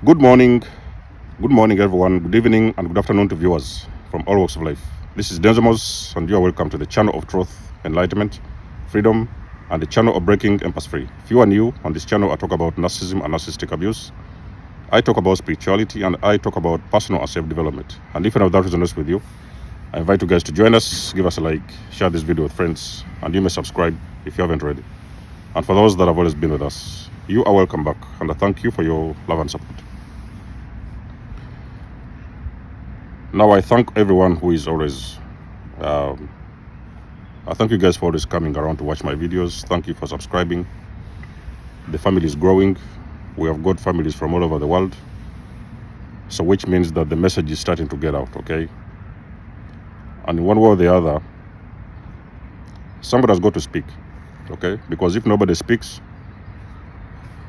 Good morning, everyone. Good evening, and good afternoon to viewers from all walks of life. This is Denzemos, and you are welcome to the channel of truth, enlightenment, freedom, and the channel of breaking empathy free. If you are new on this channel, I talk about narcissism and narcissistic abuse. I talk about spirituality, and I talk about personal and self-development. And if any of that resonates with you, I invite you guys to join us, give us a like, share this video with friends, and you may subscribe if you haven't already. And for those that have always been with us, you are welcome back, and I thank you for your love and support. Now, I thank everyone who is always, I thank you guys for always coming around to watch my videos. Thank you for subscribing. The family is growing. We have got families from all over the world. So which means that the message is starting to get out, okay? And in one way or the other, somebody has got to speak, okay? Because if nobody speaks,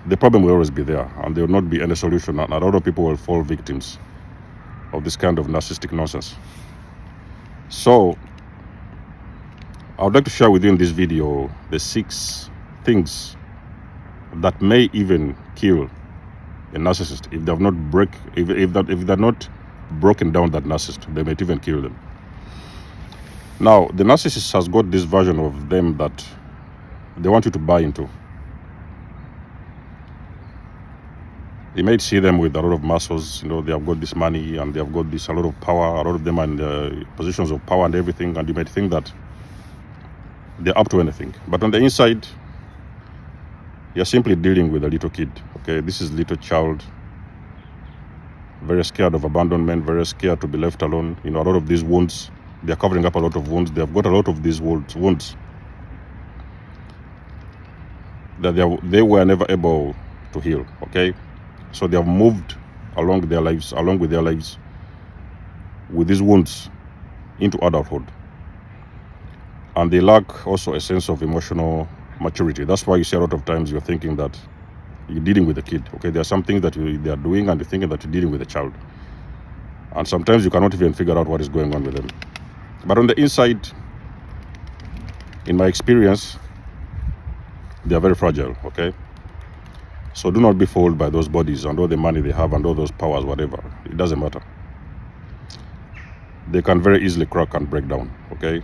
the problem will always be there, and there will not be any solution, and a lot of people will fall victims of this kind of narcissistic nonsense. So I would like to share with you in this video the 6 things that may even kill a narcissist if they have not if they're not broken down that narcissist. They might even kill them. Now, the narcissist has got this version of them that they want you to buy into. You might see them with a lot of muscles, they have got this money and they have got a lot of power. A lot of them are in positions of power and everything, and you might think that they're up to anything. But on the inside, you're simply dealing with a little kid, okay? This is little child, very scared of abandonment, very scared to be left alone. A lot of these wounds, they're covering up a lot of wounds. They've got a lot of these wounds that they were never able to heal, okay? So they have moved along with their lives with these wounds into adulthood. And they lack also a sense of emotional maturity. That's why you see a lot of times you're thinking that you're dealing with a kid, okay? There are some things that they are doing and you're thinking that you're dealing with a child. And sometimes you cannot even figure out what is going on with them. But on the inside, in my experience, they are very fragile, okay? So do not be fooled by those bodies and all the money they have and all those powers, whatever. It doesn't matter. They can very easily crack and break down, okay?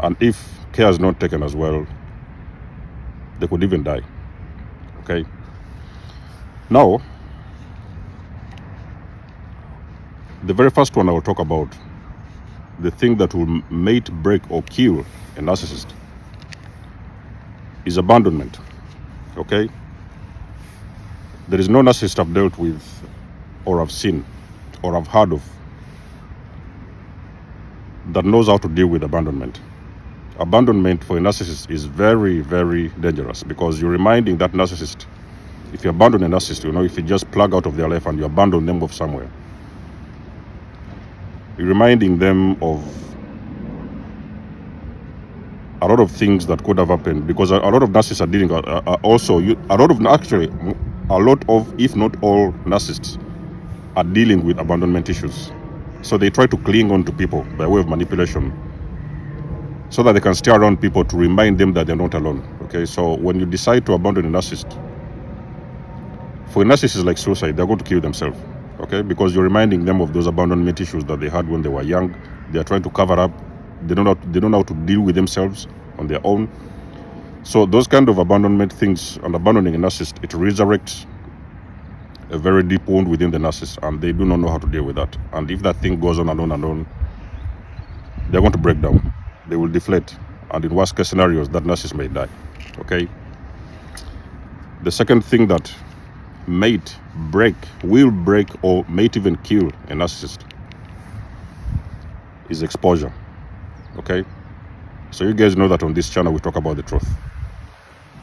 And if care is not taken as well, they could even die, okay? Now, the very first one I will talk about, the thing that will mate, break, or kill a narcissist is abandonment, okay? There is no narcissist I've dealt with or I've seen or I've heard of that knows how to deal with abandonment. Abandonment for a narcissist is very, very dangerous, because you're reminding that narcissist, if you abandon a narcissist, if you just plug out of their life and you abandon them off somewhere, you're reminding them of a lot of things that could have happened, because a lot of narcissists are dealing a lot of, if not all, narcissists are dealing with abandonment issues. So they try to cling on to people by way of manipulation so that they can stay around people to remind them that they're not alone, okay? So when you decide to abandon a narcissist, for a narcissist is like suicide. They're going to kill themselves, okay? Because you're reminding them of those abandonment issues that they had when they were young. They're trying to cover up. They don't know how to deal with themselves on their own. So those kind of abandonment things and abandoning a narcissist, it resurrects a very deep wound within the narcissist, and they do not know how to deal with that. And if that thing goes on and on, they're going to break down. They will deflate, and in worst case scenarios, that narcissist may die, okay? The second thing that will break, or may even kill a narcissist is exposure, okay? So you guys know that on this channel we talk about the truth.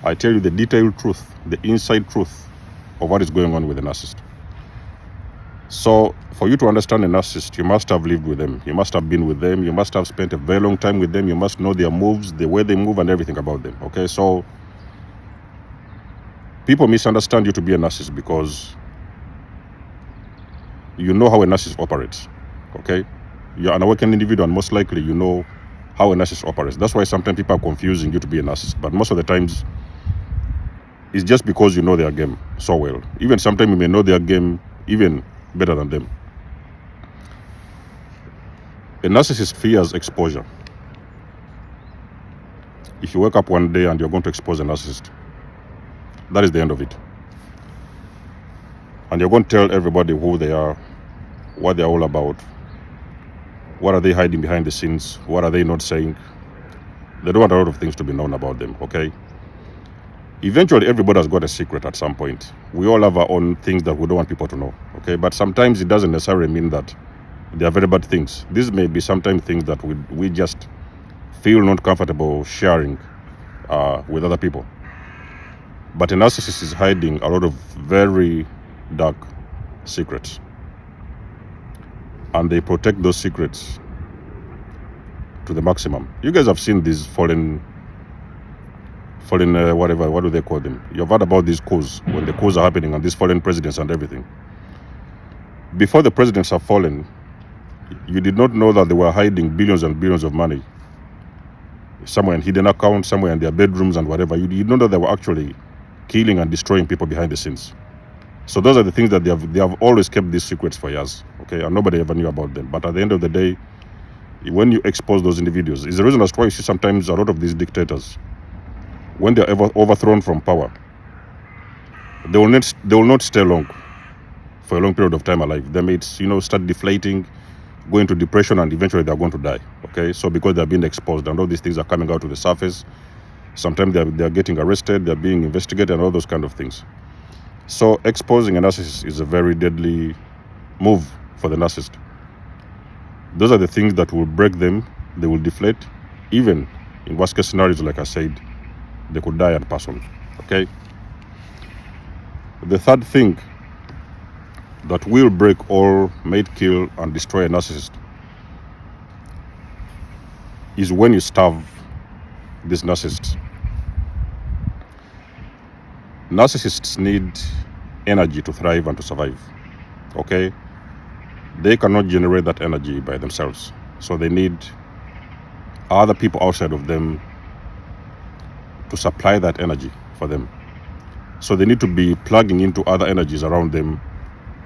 I tell you the detailed truth, the inside truth of what is going on with the narcissist. So for you to understand a narcissist, you must have lived with them. You must have been with them. You must have spent a very long time with them. You must know their moves, the way they move, and everything about them, okay? So people misunderstand you to be a narcissist because you know how a narcissist operates, okay? You're an awakened individual, and most likely you know how a narcissist operates. That's why sometimes people are confusing you to be a narcissist. But most of the times, it's just because you know their game so well. Even sometimes you may know their game even better than them. A narcissist fears exposure. If you wake up one day and you're going to expose a narcissist, that is the end of it. And you're going to tell everybody who they are, what they're all about, what are they hiding behind the scenes, what are they not saying. They don't want a lot of things to be known about them, okay? Eventually, everybody has got a secret at some point. We all have our own things that we don't want people to know, okay? But sometimes it doesn't necessarily mean that they are very bad things. These may be sometimes things that we just feel not comfortable sharing with other people. But a narcissist is hiding a lot of very dark secrets. And they protect those secrets to the maximum. You guys have seen these fallen whatever, what do they call them? You've heard about these coups, when the coups are happening and these fallen presidents and everything. Before the presidents have fallen, you did not know that they were hiding billions and billions of money somewhere in hidden accounts, somewhere in their bedrooms and whatever. You did not know they were actually killing and destroying people behind the scenes. So those are the things that they have always kept these secrets for years, okay? And nobody ever knew about them. But at the end of the day, when you expose those individuals, it's the reason as to why you see sometimes a lot of these dictators, when they're ever overthrown from power, they will not stay long for a long period of time alive. They may, start deflating, go into depression, and eventually they're going to die, okay? So because they're being exposed and all these things are coming out to the surface, sometimes they're getting arrested, they're being investigated, and all those kind of things. So exposing a narcissist is a very deadly move for the narcissist. Those are the things that will break them. They will deflate. Even in worst case scenarios, like I said, they could die and pass on, okay? The third thing that will break or may kill and destroy a narcissist is when you starve these narcissists. Narcissists need energy to thrive and to survive, okay? They cannot generate that energy by themselves. So they need other people outside of them to supply that energy for them. So they need to be plugging into other energies around them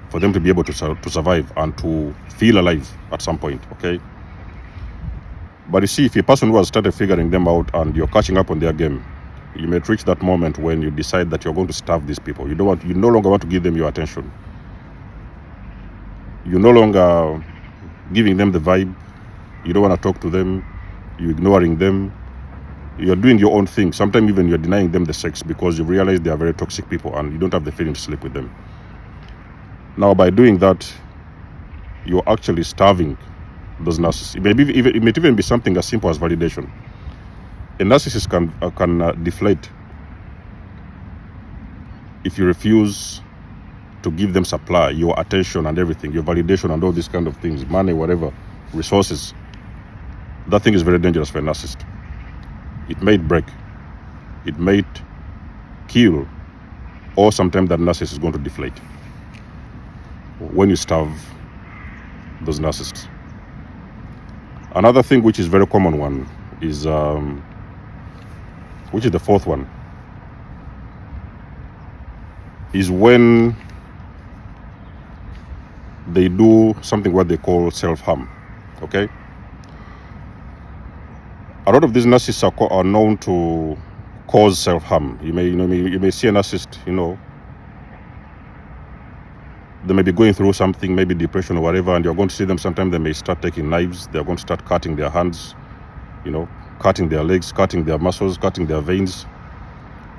for them to be able to survive and to feel alive at some point, okay? But you see, if a person who has started figuring them out and you're catching up on their game, you may reach that moment when you decide that you're going to starve these people. You no longer want to give them your attention. You're no longer giving them the vibe. You don't want to talk to them. You're ignoring them. You're doing your own thing. Sometimes even you're denying them the sex because you realize they are very toxic people and you don't have the feeling to sleep with them. Now, by doing that, you're actually starving those narcissists. It may even be something as simple as validation. A narcissist can deflate if you refuse to give them supply, your attention and everything, your validation and all these kind of things, money, whatever, resources. That thing is very dangerous for a narcissist. It may break, it may kill, or sometimes that narcissist is going to deflate when you starve those narcissists. Another thing which is very common one is, which is the fourth one, is when they do something what they call self-harm, okay? A lot of these narcissists are known to cause self-harm. You may see a narcissist, they may be going through something, maybe depression or whatever, and you're going to see them sometimes they may start taking knives, they're going to start cutting their hands, cutting their legs, cutting their muscles, cutting their veins.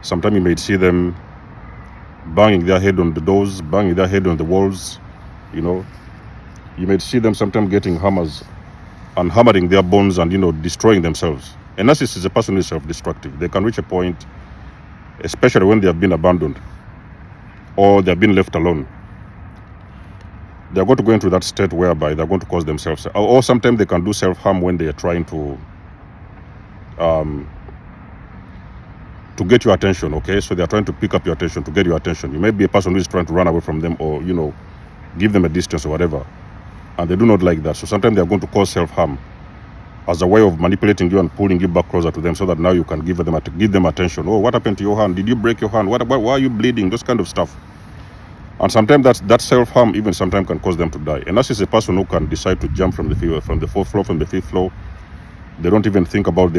Sometimes you may see them banging their head on the doors, banging their head on the walls, You may see them sometimes getting hammers and hammering their bones and, destroying themselves. A narcissist is a person who is self-destructive. They can reach a point, especially when they have been abandoned or they have been left alone. They're going to go into that state whereby they're going to cause themselves, or sometimes they can do self-harm when they are trying to get your attention, okay? So they're trying to pick up your attention, to get your attention. You may be a person who is trying to run away from them or, give them a distance or whatever. And they do not like that. So sometimes they're going to cause self-harm as a way of manipulating you and pulling you back closer to them so that now you can give them attention. Oh, what happened to your hand? Did you break your hand? Why are you bleeding? Those kind of stuff. And sometimes that self-harm even sometimes can cause them to die. And that is a person who can decide to jump from the fourth floor, from the fifth floor. They don't even think about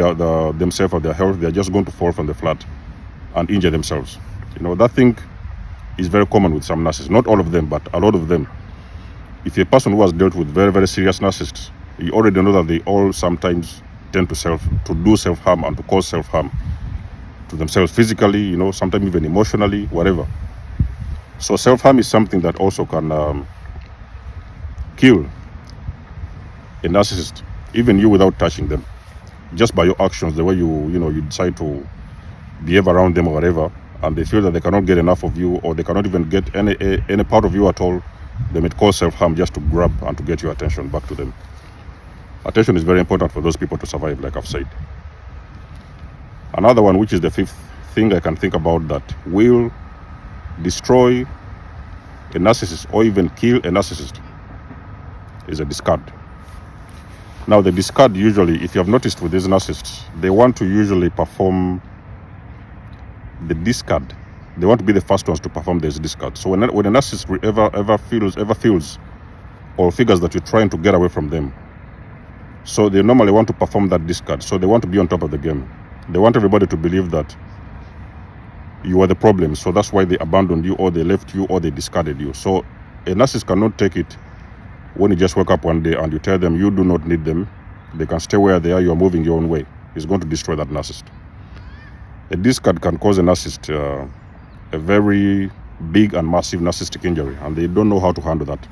themselves or their health. They're just going to fall from the flat and injure themselves. That thing is very common with some narcissists. Not all of them, but a lot of them. If a person who has dealt with very, very serious narcissists, you already know that they all sometimes tend to do self-harm and to cause self-harm to themselves physically, sometimes even emotionally, whatever. So self-harm is something that also can kill a narcissist, even you without touching them, just by your actions, the way you decide to behave around them or whatever, and they feel that they cannot get enough of you, or they cannot even get any part of you at all. They may cause self-harm just to grab and to get your attention back to them. Attention is very important for those people to survive, like I've said. Another one, which is the fifth thing I can think about that will destroy a narcissist or even kill a narcissist, is a discard. Now, the discard, usually, if you have noticed with these narcissists, they want to usually perform the discard. They want to be the first ones to perform this discard. So when a narcissist ever feels or figures that you're trying to get away from them, so they normally want to perform that discard. So they want to be on top of the game. They want everybody to believe that you are the problem. So that's why they abandoned you, or they left you, or they discarded you. So a narcissist cannot take it when you just wake up one day and you tell them you do not need them. They can stay where they are. You are moving your own way. It's going to destroy that narcissist. A discard can cause a narcissist a very big and massive narcissistic injury, and they don't know how to handle that.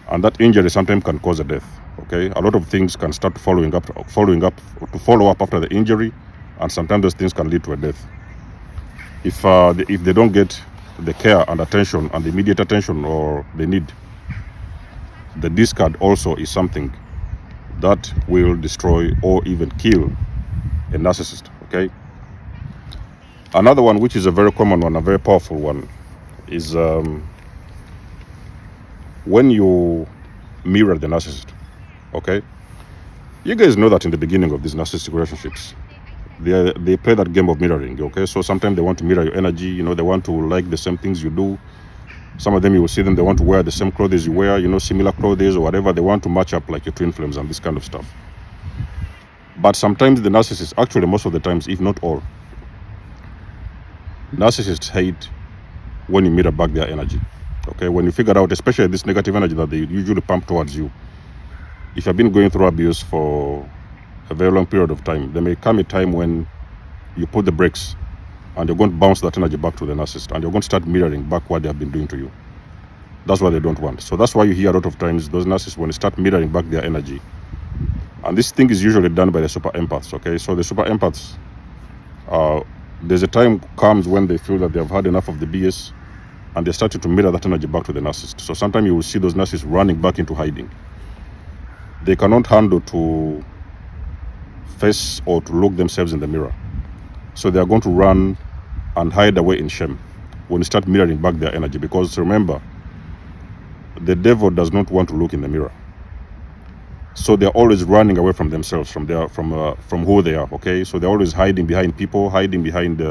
And that injury sometimes can cause a death. Okay, a lot of things can start following up after the injury, and sometimes those things can lead to a death. If they don't get the care and attention and the immediate attention or they need, the discard also is something that will destroy or even kill a narcissist. Okay. Another one, which is a very common one, a very powerful one, is when you mirror the narcissist. Okay, you guys know that in the beginning of these narcissistic relationships, they play that game of mirroring. Okay, so sometimes they want to mirror your energy. They want to like the same things you do. Some of them, you will see them, they want to wear the same clothes you wear, similar clothes or whatever. They want to match up like your twin flames and this kind of stuff. But sometimes the narcissists, actually most of the times, if not all, narcissists hate when you mirror back their energy. Okay, when you figure out, especially this negative energy that they usually pump towards you, if you've been going through abuse for a very long period of time, there may come a time when you put the brakes and you're going to bounce that energy back to the narcissist, and you're going to start mirroring back what they have been doing to you. That's what they don't want. So that's why you hear a lot of times those narcissists, when they start mirroring back their energy, and this thing is usually done by the super empaths. Okay, so the super empaths, there's a time comes when they feel that they have had enough of the BS, and they're starting to mirror that energy back to the narcissist. So sometimes you will see those narcissists running back into hiding. They cannot handle to face or to look themselves in the mirror. So they are going to run and hide away in shame when you start mirroring back their energy. Because remember, the devil does not want to look in the mirror. So they're always running away from themselves, from who they are. Okay, so they're always hiding behind people, hiding behind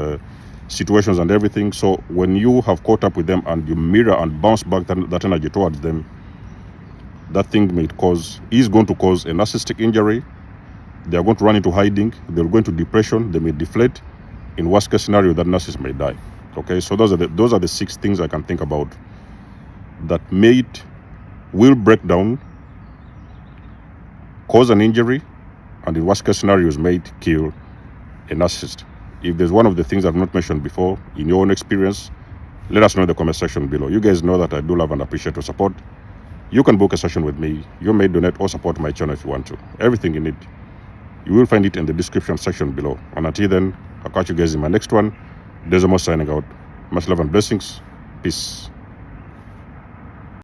situations and everything. So when you have caught up with them and you mirror and bounce back that energy towards them, that thing is going to cause a narcissistic injury. They are going to run into hiding. They're going to depression. They may deflate. In worst case scenario, that narcissist may die. Okay, so those are the 6 things I can think about that will break down, cause an injury, and in worst case scenarios may kill a narcissist. If there's one of the things I've not mentioned before in your own experience, let us know in the comment section below. You guys know that I do love and appreciate your support. You can book a session with me. You may donate or support my channel if you want to. Everything you need, you will find it in the description section below. And until then, I'll catch you guys in my next one. Desmo signing out. Much love and blessings. Peace.